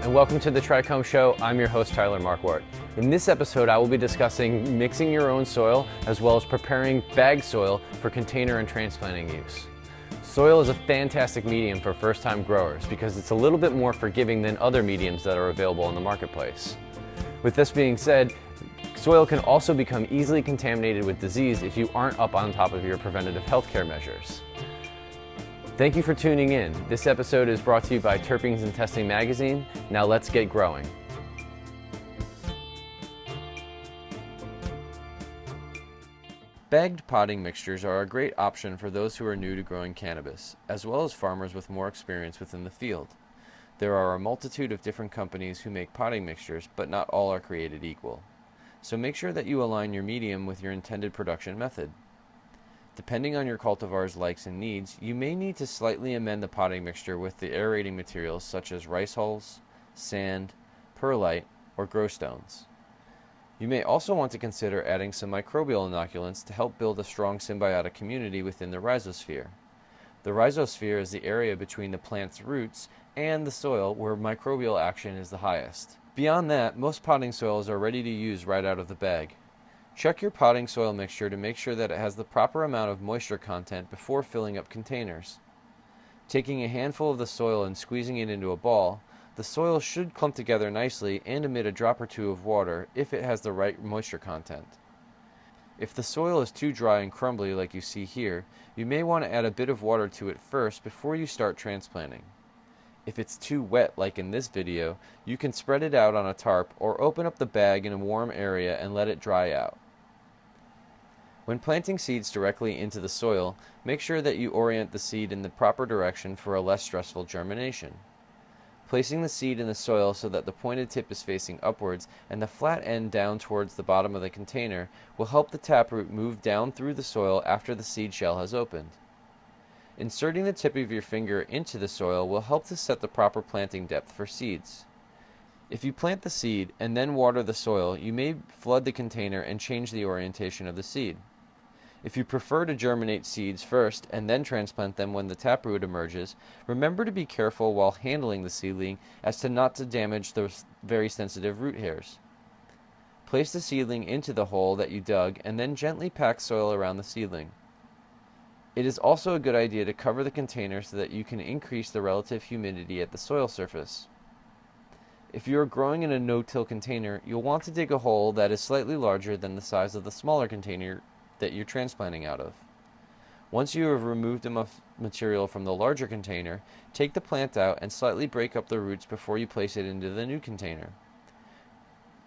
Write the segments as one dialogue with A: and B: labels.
A: and welcome to the Trichome Show. I'm your host, Tyler Marquardt. In this episode, I will be discussing mixing your own soil as well as preparing bag soil for container and transplanting use. Soil is a fantastic medium for first-time growers because it's a little bit more forgiving than other mediums that are available in the marketplace. With this being said, soil can also become easily contaminated with disease if you aren't up on top of your preventative healthcare measures. Thank you for tuning in. This episode is brought to you by Terpenes and Testing Magazine. Now let's get growing. Bagged potting mixtures are a great option for those who are new to growing cannabis, as well as farmers with more experience within the field. There are a multitude of different companies who make potting mixtures, but not all are created equal. So make sure that you align your medium with your intended production method. Depending on your cultivar's likes and needs, you may need to slightly amend the potting mixture with the aerating materials such as rice hulls, sand, perlite, or grow stones. You may also want to consider adding some microbial inoculants to help build a strong symbiotic community within the rhizosphere. The rhizosphere is the area between the plant's roots and the soil where microbial action is the highest. Beyond that, most potting soils are ready to use right out of the bag. Check your potting soil mixture to make sure that it has the proper amount of moisture content before filling up containers. Taking a handful of the soil and squeezing it into a ball, the soil should clump together nicely and emit a drop or two of water if it has the right moisture content. If the soil is too dry and crumbly like you see here, you may want to add a bit of water to it first before you start transplanting. If it's too wet like in this video, you can spread it out on a tarp or open up the bag in a warm area and let it dry out. When planting seeds directly into the soil, make sure that you orient the seed in the proper direction for a less stressful germination. Placing the seed in the soil so that the pointed tip is facing upwards and the flat end down towards the bottom of the container will help the taproot move down through the soil after the seed shell has opened. Inserting the tip of your finger into the soil will help to set the proper planting depth for seeds. If you plant the seed and then water the soil, you may flood the container and change the orientation of the seed. If you prefer to germinate seeds first and then transplant them when the taproot emerges, remember to be careful while handling the seedling as to not to damage the very sensitive root hairs. Place the seedling into the hole that you dug and then gently pack soil around the seedling. It is also a good idea to cover the container so that you can increase the relative humidity at the soil surface. If you are growing in a no-till container, you'll want to dig a hole that is slightly larger than the size of the smaller container that you're transplanting out of. Once you have removed enough material from the larger container, take the plant out and slightly break up the roots before you place it into the new container.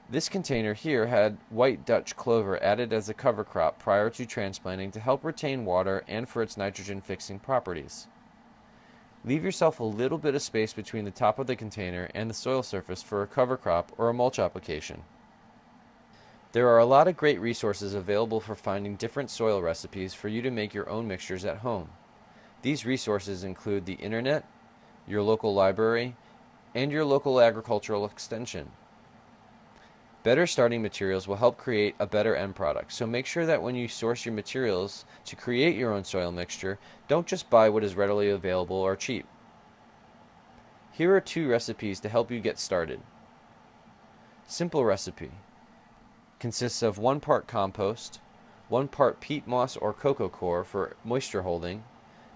A: This container here had white Dutch clover added as a cover crop prior to transplanting to help retain water and for its nitrogen fixing properties. Leave yourself a little bit of space between the top of the container and the soil surface for a cover crop or a mulch application. There are a lot of great resources available for finding different soil recipes for you to make your own mixtures at home. These resources include the internet, your local library, and your local agricultural extension. Better starting materials will help create a better end product, so make sure that when you source your materials to create your own soil mixture, don't just buy what is readily available or cheap. Here are 2 recipes to help you get started. Simple recipe. Consists of 1 part compost, 1 part peat moss or cocoa coir for moisture holding,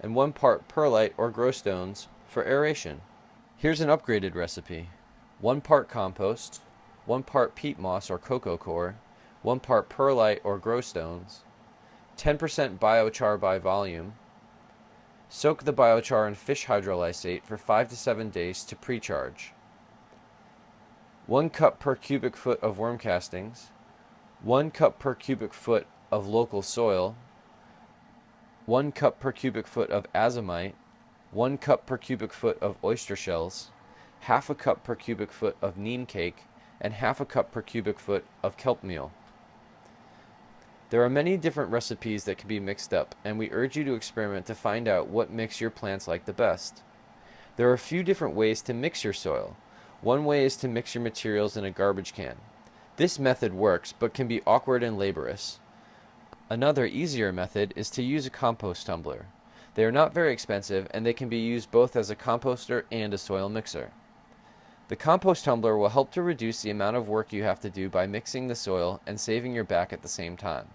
A: and 1 part perlite or grow stones for aeration. Here's an upgraded recipe. 1 part compost, 1 part peat moss or cocoa coir, 1 part perlite or grow stones, 10% biochar by volume. Soak the biochar in fish hydrolysate for 5 to 7 days to pre-charge. 1 cup per cubic foot of worm castings, 1 cup per cubic foot of local soil, 1 cup per cubic foot of azomite, 1 cup per cubic foot of oyster shells, half a cup per cubic foot of neem cake, and half a cup per cubic foot of kelp meal. There are many different recipes that can be mixed up, and we urge you to experiment to find out what mix your plants like the best. There are a few different ways to mix your soil. One way is to mix your materials in a garbage can. This method works, but can be awkward and laborious. Another, easier method is to use a compost tumbler. They are not very expensive, and they can be used both as a composter and a soil mixer. The compost tumbler will help to reduce the amount of work you have to do by mixing the soil and saving your back at the same time.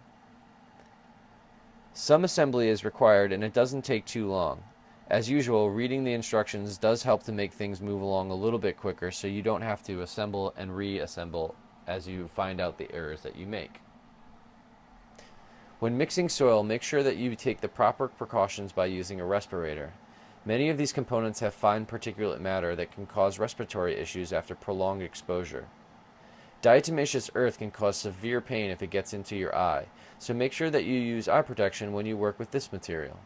A: Some assembly is required and it doesn't take too long. As usual, reading the instructions does help to make things move along a little bit quicker so you don't have to assemble and reassemble as you find out the errors that you make. When mixing soil, make sure that you take the proper precautions by using a respirator. Many of these components have fine particulate matter that can cause respiratory issues after prolonged exposure. Diatomaceous earth can cause severe pain if it gets into your eye, so make sure that you use eye protection when you work with this material.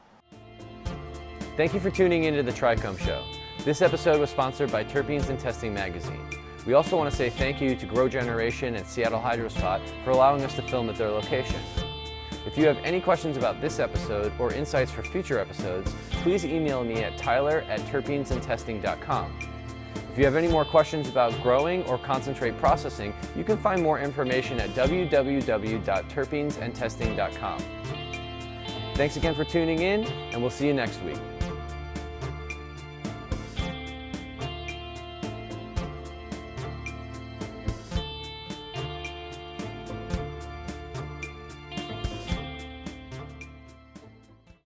A: Thank you for tuning into the Trichome Show. This episode was sponsored by Terpenes and Testing Magazine. We also want to say thank you to Grow Generation and Seattle Hydrospot for allowing us to film at their location. If you have any questions about this episode or insights for future episodes, please email me at tyler@terpenesandtesting.com. If you have any more questions about growing or concentrate processing, you can find more information at www.terpenesandtesting.com. Thanks again for tuning in, and we'll see you next week.